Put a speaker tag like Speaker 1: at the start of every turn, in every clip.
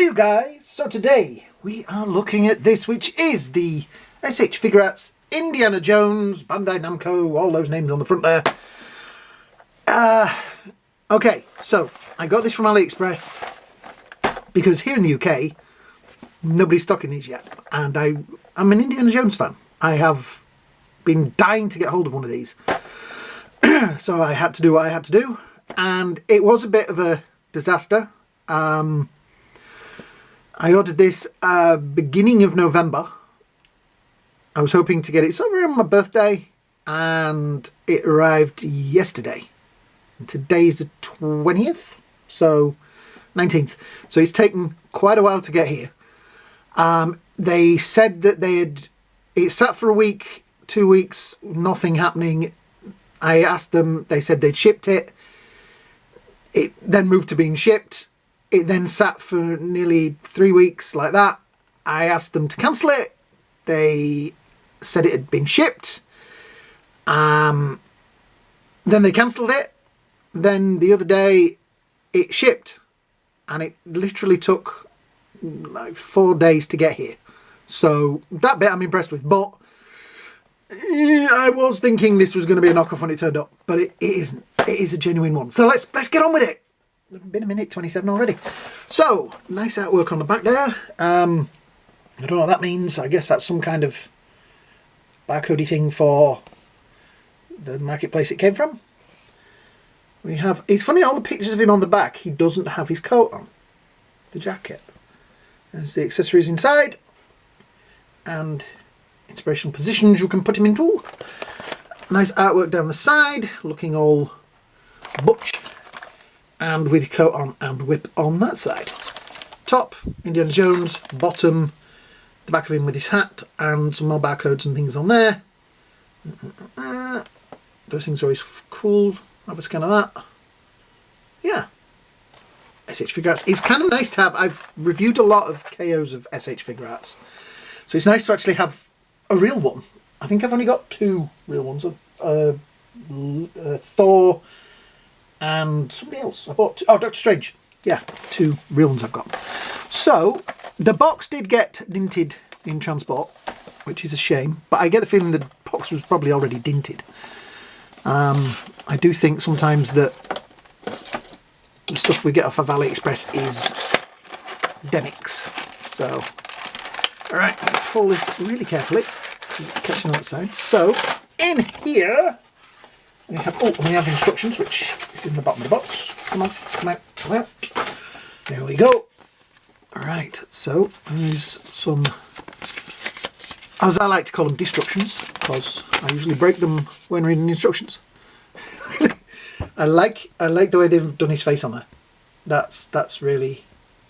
Speaker 1: you guys, so today we are looking at this, which is the S.H Figuarts, Indiana Jones, Bandai Namco, all those names on the front there. Okay, so I got this from Aliexpress because here in the UK nobody's stocking these yet, and I'm an Indiana Jones fan. I have been dying to get hold of one of these. So I had to do what I had to do, and it was a bit of a disaster. I ordered this beginning of November. I was hoping to get it somewhere on my birthday, and it arrived yesterday. And today's the 20th, so 19th. So it's taken quite a while to get here. They said that it sat for a week, 2 weeks, nothing happening. I asked them, they said they'd shipped it. It then moved to being shipped. It then sat for nearly 3 weeks like that. I asked them to cancel it. They said it had been shipped. Then they cancelled it. Then the other day it shipped. And it literally took like 4 days to get here. So that bit I'm impressed with. But I was thinking this was going to be a knockoff when it turned up. But it isn't. It is a genuine one. So let's get on with it. It's been a minute 27 already. So, nice artwork on the back there. I don't know what that means. I guess that's some kind of barcodey thing for the marketplace it came from. We have, it's funny, all the pictures of him on the back, he doesn't have his coat on. The jacket. There's the accessories inside. And inspirational positions you can put him into. Nice artwork down the side, looking all butch. And with coat on and whip on that side. Top, Indiana Jones. Bottom, the back of him with his hat and some more barcodes and things on there. Those things are always cool. Have a scan of that. Yeah. S.H Figuarts. It's kind of nice to have. I've reviewed a lot of KOs of S.H Figuarts. So it's nice to actually have a real one. I think I've only got 2 real ones. Thor and somebody else. I bought, oh, Doctor Strange. Yeah, 2 real ones I've got. So, the box did get dinted in transport, which is a shame. But I get the feeling the box was probably already dinted. I do think sometimes that the stuff we get off of AliExpress is Demix. So, alright, pull this really carefully. Catching on that side. So, in here we have instructions, which is in the bottom of the box. Come on, come out, come out. There we go. Alright, so there's some, as I like to call them, destructions, because I usually break them when reading the instructions. I like the way they've done his face on there. That's really,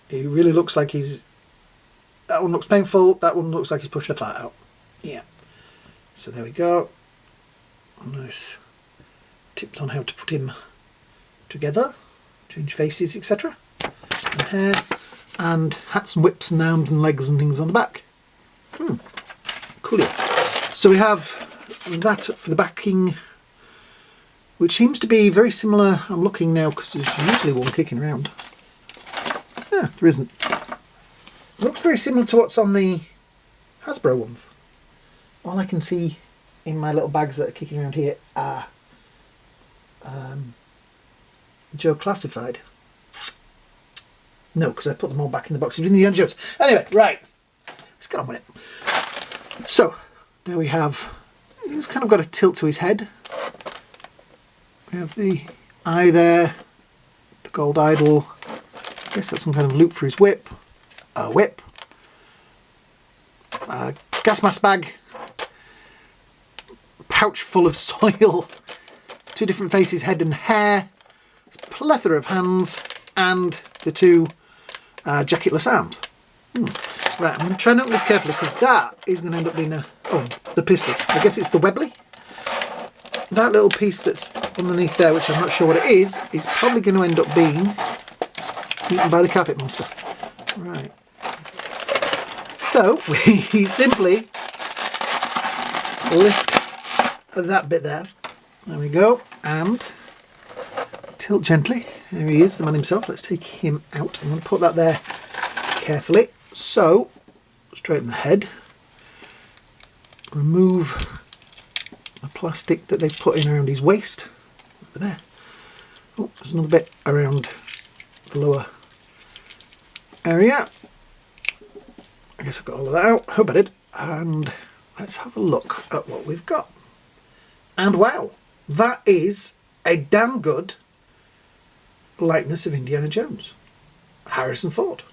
Speaker 1: he really looks like he's, that one looks painful, that one looks like he's pushed a fart out. Yeah. So there we go. Nice tips on how to put him together, change faces, etc. And hair, and hats and whips and arms and legs and things on the back. Coolio. So we have that for the backing, which seems to be very similar. I'm looking now because there's usually one kicking around. Yeah, there isn't. It looks very similar to what's on the Hasbro ones. All I can see in my little bags that are kicking around here are Joe Classified. No, because I put them all back in the box of Indiana Jones. Anyway, right. Let's get on with it. So, there we have, he's kind of got a tilt to his head. We have the eye there, the gold idol. I guess that's some kind of loop for his whip. A whip. A gas mask bag. Pouch full of soil. 2 different faces, head and hair. Plethora of hands. And the 2 jacketless arms. Right, I'm going to try and open this carefully because that is going to end up being the pistol. I guess it's the Webley. That little piece that's underneath there, which I'm not sure what it is probably going to end up being eaten by the carpet monster. Right. So, we simply lift that bit there. There we go. And tilt gently. There he is, the man himself. Let's take him out. I'm going to put that there carefully. So, straighten the head, remove the plastic that they've put in around his waist, over there. Oh, there's another bit around the lower area. I guess I got all of that out, hope I did. And let's have a look at what we've got. And wow, that is a damn good likeness of Indiana Jones. Harrison Ford.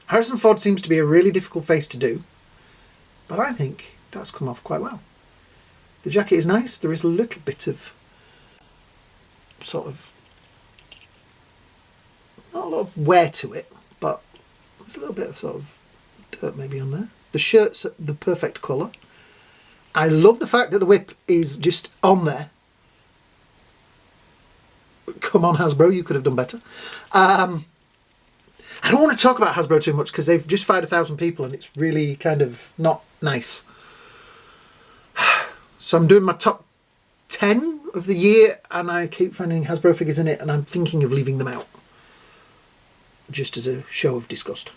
Speaker 1: Harrison Ford seems to be a really difficult face to do, but I think that's come off quite well. The jacket is nice. There is a little bit of sort of, not a lot of wear to it, but there's a little bit of sort of dirt maybe on there. The shirt's the perfect colour. I love the fact that the whip is just on there. Come on, Hasbro, you could have done better. I don't want to talk about Hasbro too much because they've just fired 1,000 people and it's really kind of not nice. So I'm doing my top 10 of the year and I keep finding Hasbro figures in it and I'm thinking of leaving them out. Just as a show of disgust.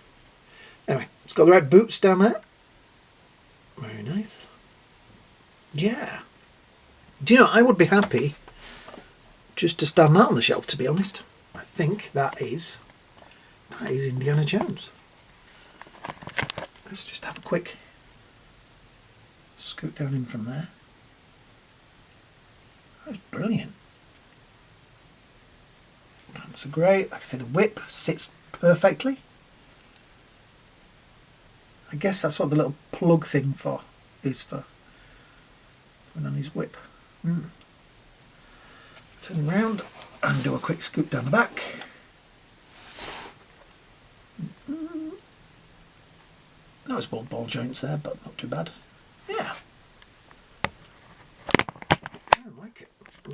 Speaker 1: Anyway, it's got the right boots down there. Very nice. Yeah. Do you know, I would be happy just to stand that on the shelf, to be honest. I think that is Indiana Jones. Let's just have a quick scoot down in from there. That's brilliant. Pants are great. Like I say, the whip sits perfectly. I guess that's what the little plug thing is for putting on his whip. Turn around and do a quick scoop down the back. Nice ball joints there, but not too bad. Yeah. I like it.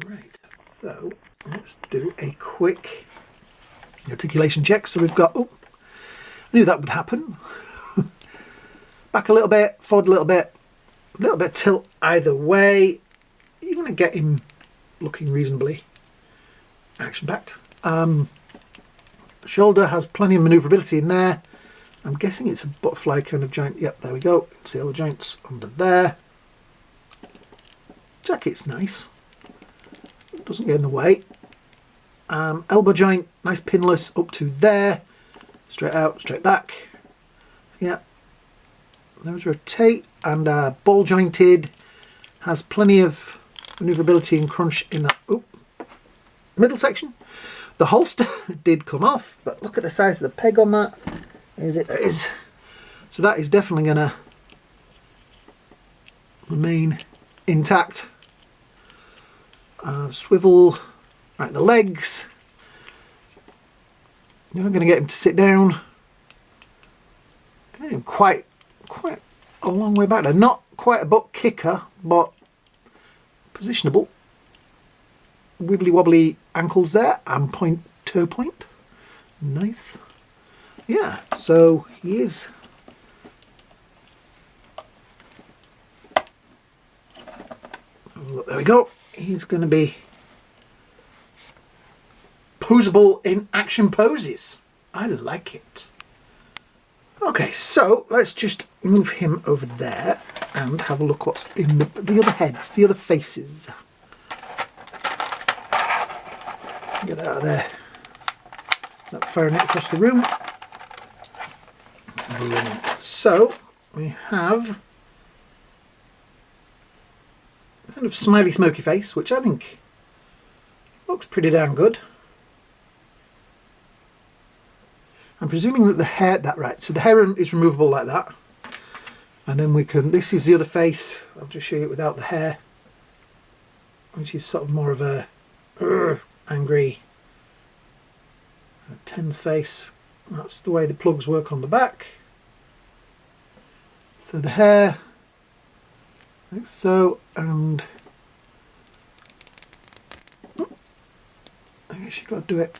Speaker 1: Right. So let's do a quick articulation check. So we've got, oh, I knew that would happen. Back a little bit, forward a little bit tilt either way. You're going to get him looking reasonably action-packed. Shoulder has plenty of manoeuvrability in there. I'm guessing it's a butterfly kind of joint. Yep, there we go. You can see all the joints under there. Jacket's nice. Doesn't get in the way. Elbow joint, nice pinless up to there. Straight out, straight back. Yep. Those rotate and ball jointed. Has plenty of manoeuvrability and crunch in that middle section. The holster did come off, but look at the size of the peg on that. Is it? There is. So that is definitely going to remain intact. Swivel, right, the legs. You're going to get him to sit down. Quite a long way back there. Not quite a butt kicker, but positionable. Wibbly wobbly ankles there and toe point. Nice. Yeah, so he is. Look, there we go. He's going to be posable in action poses. I like it. Okay, so let's just move him over there and have a look what's in the other heads, the other faces. Get that out of there. Not firing it across the room. Brilliant. So we have kind of smiley smoky face, which I think looks pretty damn good. I'm presuming that the hair, so the hair is removable like that. And then we can, this is the other face. I'll just show you it without the hair, which is sort of more of a angry, tense face. That's the way the plugs work on the back. So the hair, like so, and I guess you've got to do it,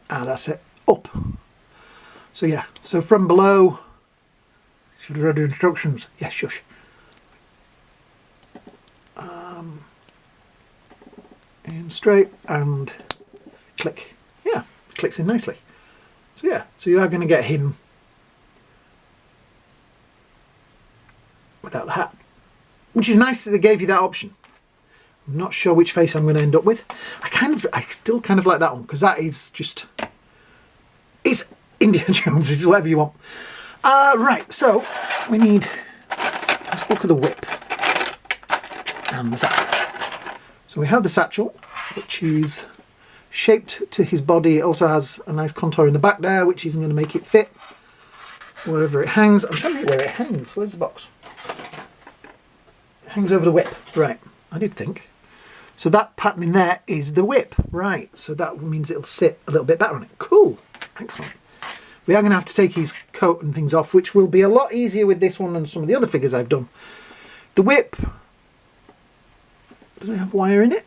Speaker 1: that's it, up. So yeah, so from below, should have read the instructions, yes, shush. And straight and click, yeah, clicks in nicely. So yeah, so you are going to get him without the hat. Which is nice that they gave you that option. I'm not sure which face I'm going to end up with. I still kind of like that one, because that is just, it's Indiana Jones, it's whatever you want. Right, so we need, let's look at the whip and the satchel. So we have the satchel, which is shaped to his body. It also has a nice contour in the back there, which isn't going to make it fit wherever it hangs. I'm trying to think where it hangs. Where's the box? It hangs over the whip. Right, I did think. So that pattern in there is the whip. Right, so that means it'll sit a little bit better on it. Cool, excellent. We are going to have to take his coat and things off, which will be a lot easier with this one than some of the other figures I've done. The whip, does it have wire in it?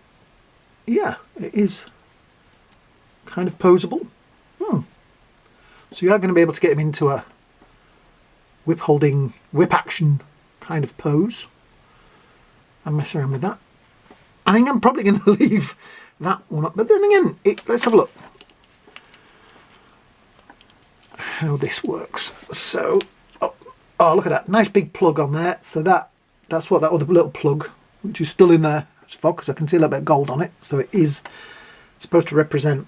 Speaker 1: Yeah, it is kind of posable. So you are going to be able to get him into a whip holding, whip action kind of pose and mess around with that. I think I'm probably going to leave that one up, but then again, let's have a look how this works. So, oh, look at that, nice big plug on there. So that's what that other little plug, which is still in there, it's for, because I can see a little bit of gold on it. So it is supposed to represent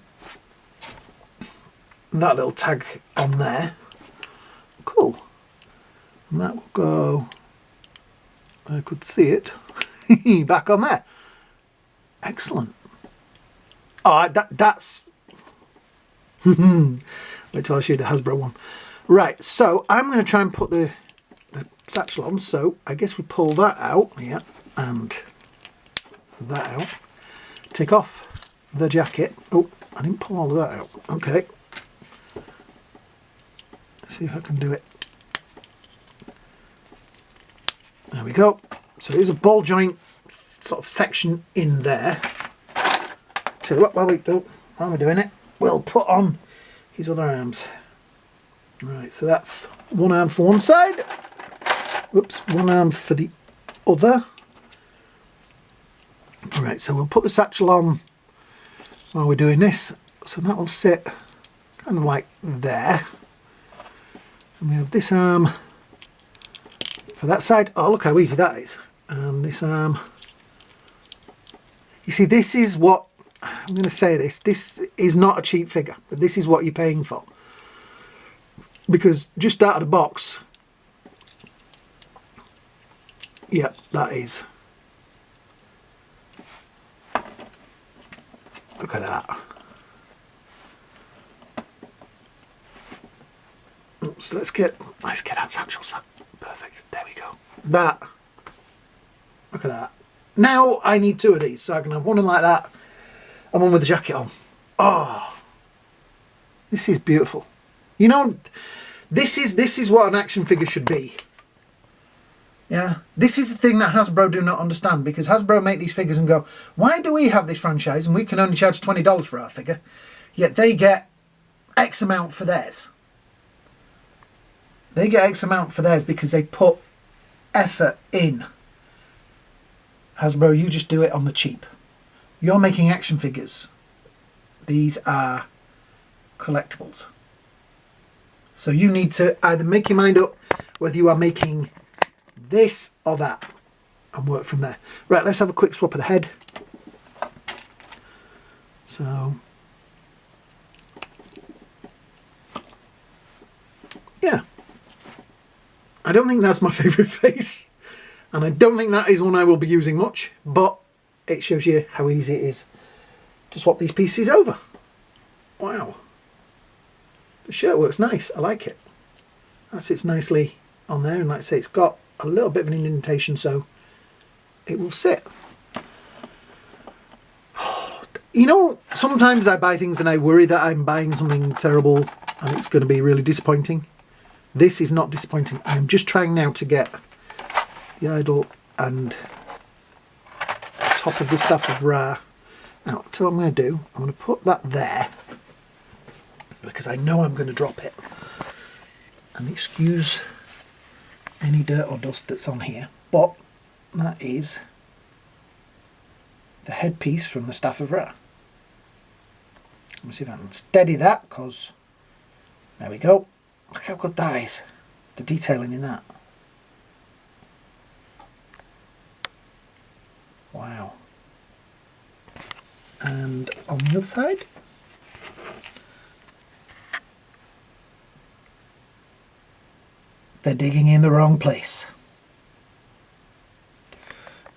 Speaker 1: that little tag on there. Cool. And that will go, I could see it, back on there. Excellent. Oh, that's... Wait till I show you the Hasbro one. Right, so I'm going to try and put the satchel on. So I guess we pull that out, yeah, and that out. Take off the jacket. Oh, I didn't pull all of that out. Okay. Let's see if I can do it. There we go. So there's a ball joint sort of section in there. So while we're doing it, we'll put on his other arms. Right, so that's one arm for one side. Whoops, one arm for the other. Right, so we'll put the satchel on while we're doing this. So that will sit kind of like there. And we have this arm for that side. Oh, look how easy that is. And this arm. You see, this is what, I'm going to say this is not a cheap figure, but this is what you're paying for. Because just out of the box, yeah, that is. Look at that. Oops, let's get that satchel set. Perfect. There we go. That. Look at that. Now I need two of these, so I can have one like that and one with the jacket on. Oh, this is beautiful. You know, this is what an action figure should be. Yeah, this is the thing that Hasbro do not understand, because Hasbro make these figures and go, why do we have this franchise and we can only charge $20 for our figure, yet they get X amount for theirs? They get X amount for theirs because they put effort in. Hasbro, you just do it on the cheap. You're making action figures. These are collectibles. So you need to either make your mind up whether you are making this or that and work from there. Right, let's have a quick swap of the head. So, yeah. I don't think that's my favourite face. And I don't think that is one I will be using much, but it shows you how easy it is to swap these pieces over. Wow. The shirt works nice. I like it. That sits nicely on there, and like I say, it's got a little bit of an indentation, so it will sit. You know, sometimes I buy things and I worry that I'm buying something terrible and it's going to be really disappointing. This is not disappointing. I'm just trying now to get the idol and top of the Staff of Ra out. So what I'm going to do, I'm going to put that there because I know I'm going to drop it. And excuse any dirt or dust that's on here, but that is the headpiece from the Staff of Ra. Let me see if I can steady that, because there we go. Look how good that is. The detailing in that. And on the other side. They're digging in the wrong place.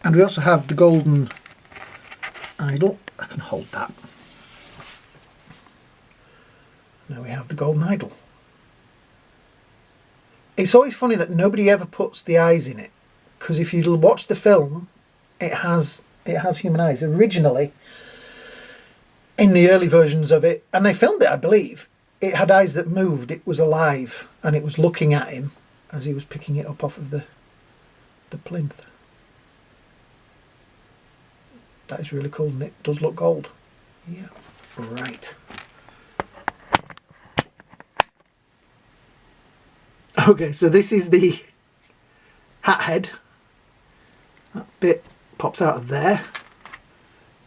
Speaker 1: And we also have the golden idol. I can hold that. Now we have the golden idol. It's always funny that nobody ever puts the eyes in it, because if you watch the film, it has human eyes. Originally, in the early versions of it, and they filmed it, I believe, it had eyes that moved. It was alive, and it was looking at him as he was picking it up off of the plinth. That is really cool, and it does look gold. Yeah, right. Okay, so this is the hat head. That bit pops out of there.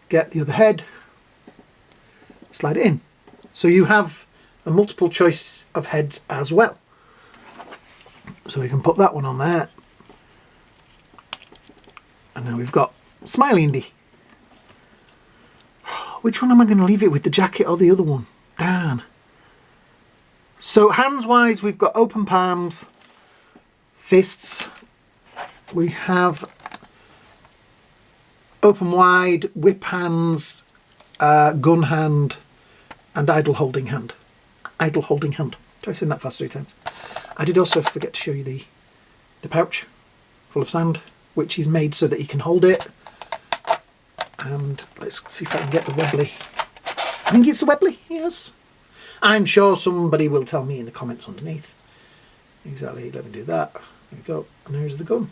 Speaker 1: Get the other head, slide it in. So you have a multiple choice of heads as well. So we can put that one on there. And now we've got Smiley Indy. Which one am I going to leave it with, the jacket or the other one? Darn. So hands wise, we've got open palms, fists. We have open wide, whip hands, gun hand, and idle holding hand. Idle holding hand. Try saying that fast 3 times. I did also forget to show you the pouch full of sand, which is made so that you can hold it. And let's see if I can get the Webley. I think it's a Webley, yes. I'm sure somebody will tell me in the comments underneath. Exactly, let me do that. There we go. And there's the gun,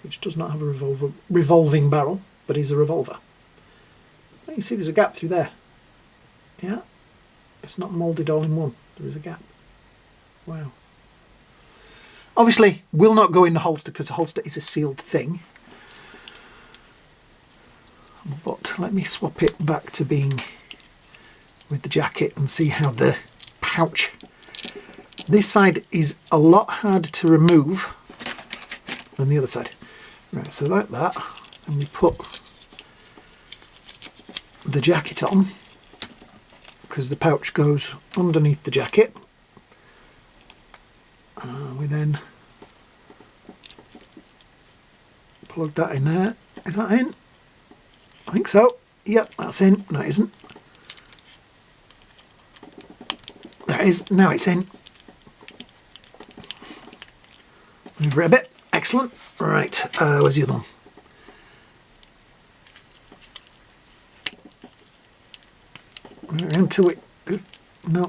Speaker 1: which does not have a revolving barrel, but is a revolver. You see there's a gap through there. Yeah, it's not moulded all in one. There is a gap. Wow. Obviously, will not go in the holster because the holster is a sealed thing. But let me swap it back to being with the jacket and see how the pouch. This side is a lot harder to remove than the other side. Right, so like that, and we put the jacket on, because the pouch goes underneath the jacket. We then plug that in there. Is that in? I think so. Yep, that's in. No, it isn't. There it is. Now it's in. Move it a bit. Excellent. Right, where's the other one? Until it... No.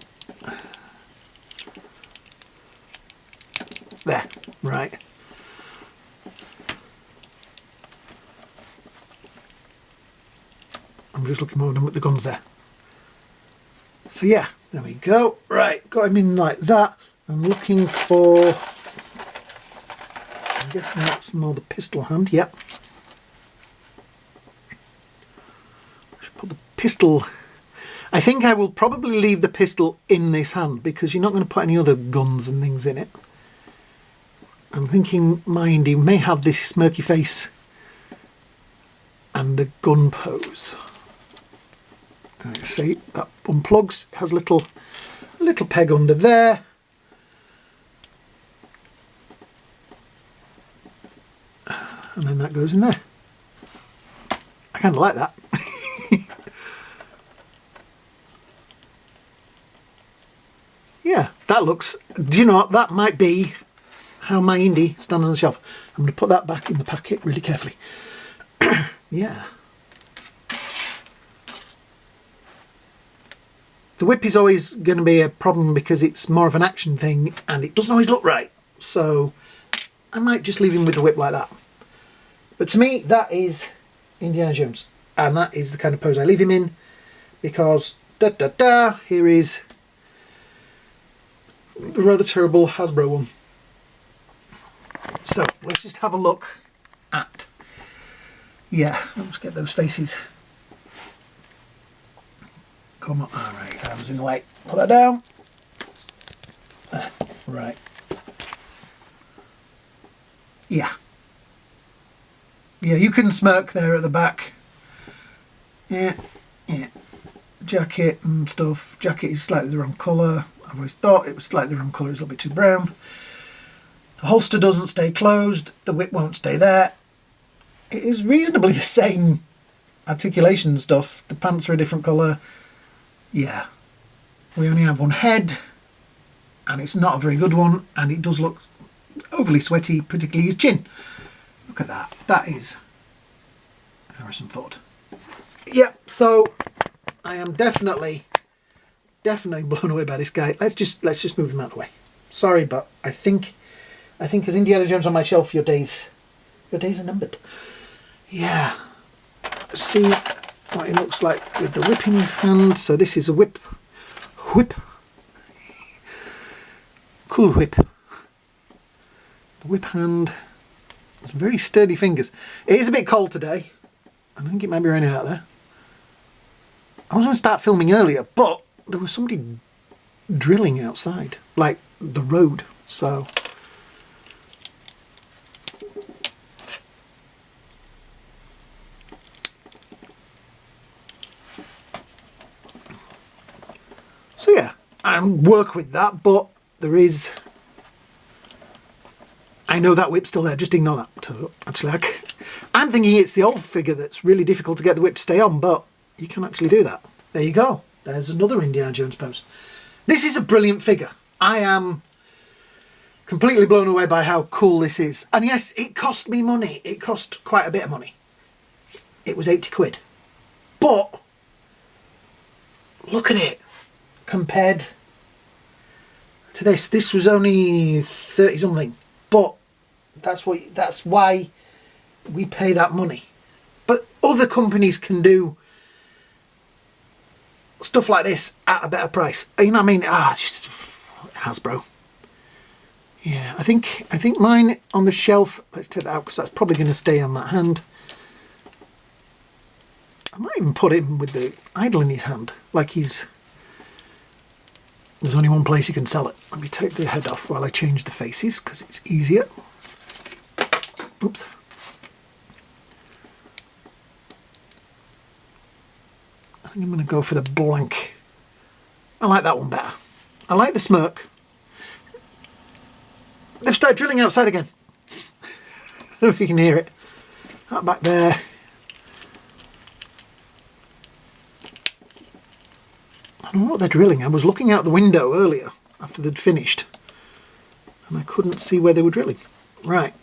Speaker 1: There. Right. I'm just looking more than with the guns there. So yeah, there we go. Right, got him in like that. I'm looking for... I'm guessing that's more the pistol hand. Yep. I should put the pistol... I think I will probably leave the pistol in this hand because you're not going to put any other guns and things in it. I'm thinking my Indy may have this smirky face and a gun pose. Right, see, that unplugs, it has a little peg under there. And then that goes in there. I kind of like that. Yeah, that looks... Do you know what? That might be how my Indy stands on the shelf. I'm going to put that back in the packet really carefully. Yeah. The whip is always going to be a problem because it's more of an action thing and it doesn't always look right. So I might just leave him with the whip like that. But to me, that is Indiana Jones. And that is the kind of pose I leave him in because, here is the rather terrible Hasbro one. So let's just have a look at, yeah, let's get those faces. Come on, alright, his arm's in the way. Put that down. Right. Yeah. Yeah, you can smirk there at the back. Yeah, Yeah, jacket and stuff. Jacket is slightly the wrong colour. I've always thought it was slightly the wrong colour. It's a little bit too brown. The holster doesn't stay closed. The whip won't stay there. It is reasonably the same articulation stuff. The pants are a different colour. Yeah. We only have one head, and it's not a very good one, and it does look overly sweaty, particularly his chin. Look at that. That is Harrison Ford. Yeah, so I am definitely blown away by this guy. Let's just move him out of the way. Sorry, but I think as Indiana Jones on my shelf, your days are numbered. Yeah. Let's see what he looks like with the whip in his hand. So this is a whip. Cool whip. The whip hand. Very sturdy fingers. It is a bit cold today. I think it might be raining out there. I was going to start filming earlier, but there was somebody drilling outside, like the road. So yeah, I work with that, but there is. I know that whip's still there, just ignore that. So actually, I'm thinking it's the old figure that's really difficult to get the whip to stay on, but you can actually do that. There you go. There's another Indiana Jones pose. This is a brilliant figure. I am completely blown away by how cool this is. And yes, it cost me money. It cost quite a bit of money. It was 80 quid. But look at it compared to this. This was only 30 something. But that's why we pay that money. But other companies can do stuff like this at a better price. You know what I mean? Just Hasbro. Yeah, I think mine on the shelf. Let's take that out because that's probably going to stay on that hand. I might even put him with the idol in his hand, like he's. There's only one place you can sell it. Let me take the head off while I change the faces because it's easier. Oops. I think I'm going to go for the blank. I like that one better. I like the smirk. They've started drilling outside again. I don't know if you can hear it. That back there. I don't know what they're drilling. I was looking out the window earlier after they'd finished and I couldn't see where they were drilling. Right.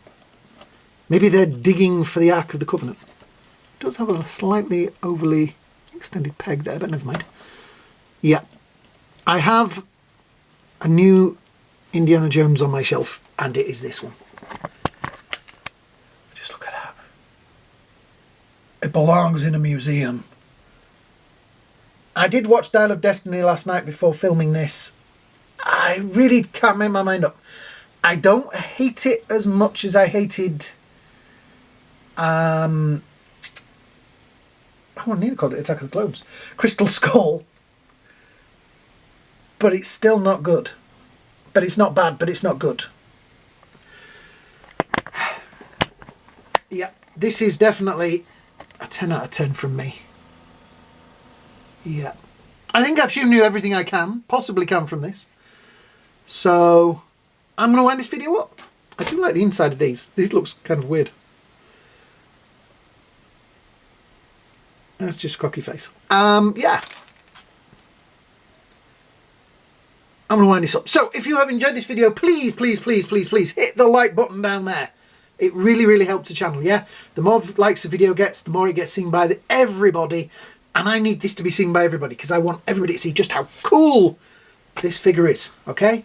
Speaker 1: Maybe they're digging for the Ark of the Covenant. It does have a slightly overly extended peg there, but never mind. Yeah. I have a new Indiana Jones on my shelf and it is this one. Just look at that. It belongs in a museum. I did watch Dial of Destiny last night before filming this. I really can't make my mind up. I don't hate it as much as I hated... I nearly called it Attack of the Clones. Crystal Skull. But it's still not good. But it's not bad, but it's not good. Yeah, this is definitely a 10 out of 10 from me. Yeah. I think I've shown you everything I possibly can from this. So, I'm going to wind this video up. I do like the inside of these. These looks kind of weird. That's just a cocky face. Yeah. I'm going to wind this up. So, if you have enjoyed this video, please, please, please, please, please hit the like button down there. It really, really helps the channel, yeah? The more likes the video gets, the more it gets seen by everybody. And I need this to be seen by everybody because I want everybody to see just how cool this figure is, okay?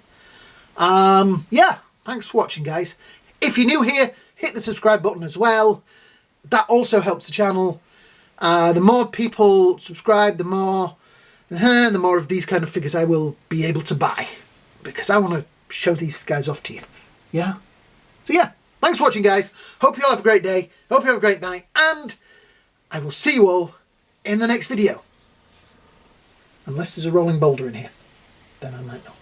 Speaker 1: Yeah, thanks for watching, guys. If you're new here, hit the subscribe button as well. That also helps the channel. The more people subscribe, the more of these kind of figures I will be able to buy because I want to show these guys off to you. Yeah? So yeah, thanks for watching, guys. Hope you all have a great day. Hope you have a great night. And I will see you all in the next video. Unless there's a rolling boulder in here, then I might not.